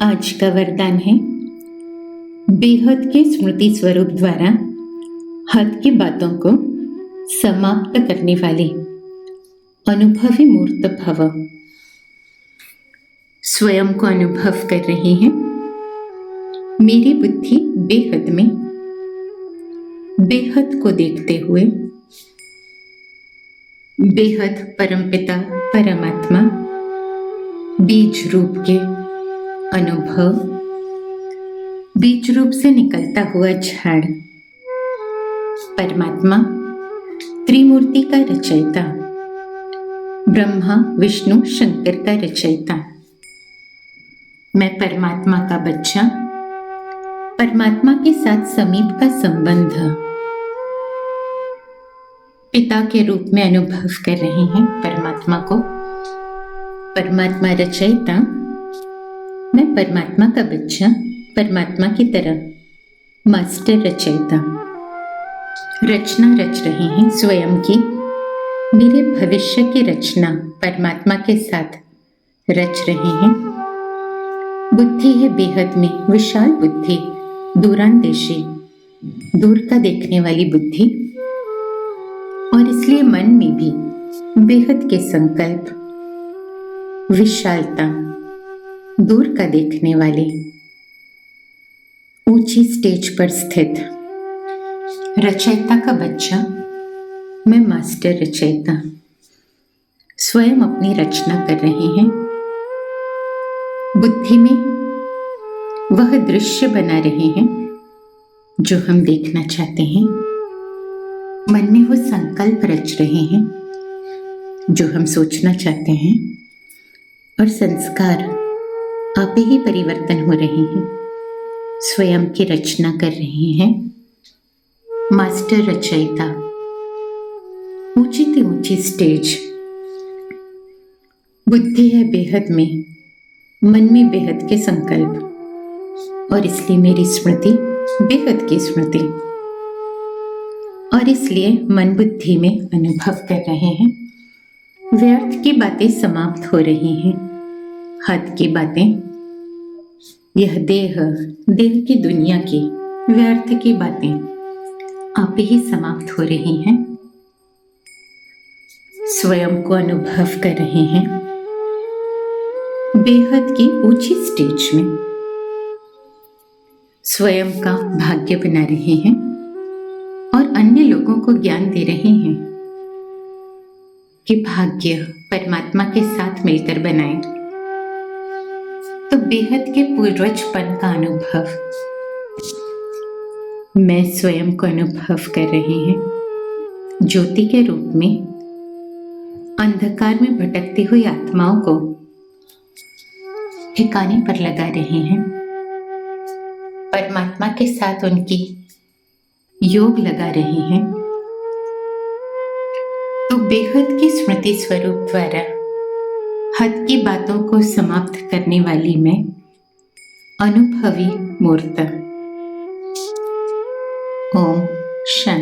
आज का वरदान है बेहद के स्मृति स्वरूप द्वारा हद की बातों को समाप्त करने वाले अनुभवी मूर्त भव। स्वयं को अनुभव कर रहे हैं। मेरी बुद्धि बेहद में बेहद को देखते हुए बेहद परमपिता परमात्मा बीज रूप के अनुभव, बीज रूप से निकलता हुआ झाड़, परमात्मा त्रिमूर्ति का रचयिता, ब्रह्मा विष्णु शंकर का रचयिता। मैं परमात्मा का बच्चा, परमात्मा के साथ समीप का संबंध पिता के रूप में अनुभव कर रहे हैं परमात्मा को। परमात्मा रचयिता, मैं परमात्मा का बच्चा, परमात्मा की तरह मास्टर रचयिता। रचना रच रहे हैं स्वयं की। मेरे भविष्य की रचना परमात्मा के साथ रच रहे हैं। बुद्धि है बेहद में विशाल बुद्धि, दूरांदेशी, दूर का देखने वाली बुद्धि, और इसलिए मन में भी बेहद के संकल्प, विशालता, दूर का देखने वाले, ऊंची स्टेज पर स्थित रचयिता का बच्चा, मैं मास्टर रचयिता स्वयं अपनी रचना कर रहे हैं। बुद्धि में वह दृश्य बना रहे हैं जो हम देखना चाहते हैं। मन में वो संकल्प रच रहे हैं जो हम सोचना चाहते हैं, और संस्कार आप ही परिवर्तन हो रहे हैं। स्वयं की रचना कर रहे हैं। मास्टर रचयिता, ऊंची से ऊंची स्टेज। बुद्धि है बेहद में, मन में बेहद के संकल्प, और इसलिए मेरी स्मृति बेहद की स्मृति, और इसलिए मन बुद्धि में अनुभव कर रहे हैं। व्यर्थ की बातें समाप्त हो रही हैं। हद की बातें, यह देह की दुनिया की व्यर्थ की बातें आप ही समाप्त हो रही हैं। स्वयं को अनुभव कर रहे हैं बेहद की ऊंची स्टेज में। स्वयं का भाग्य बना रहे हैं और अन्य लोगों को ज्ञान दे रहे हैं कि भाग्य परमात्मा के साथ मिलकर बनाए। तो बेहद के पूर्वजपन का अनुभव मैं स्वयं को अनुभव कर रहे हैं। ज्योति के रूप में अंधकार में भटकती हुई आत्माओं को ठिकाने पर लगा रहे हैं। परमात्मा के साथ उनकी योग लगा रहे हैं। तो बेहद की स्मृति स्वरूप द्वारा हद की बातों को समाप्त करने वाली मैं अनुभवी मूर्त। ओम शांति।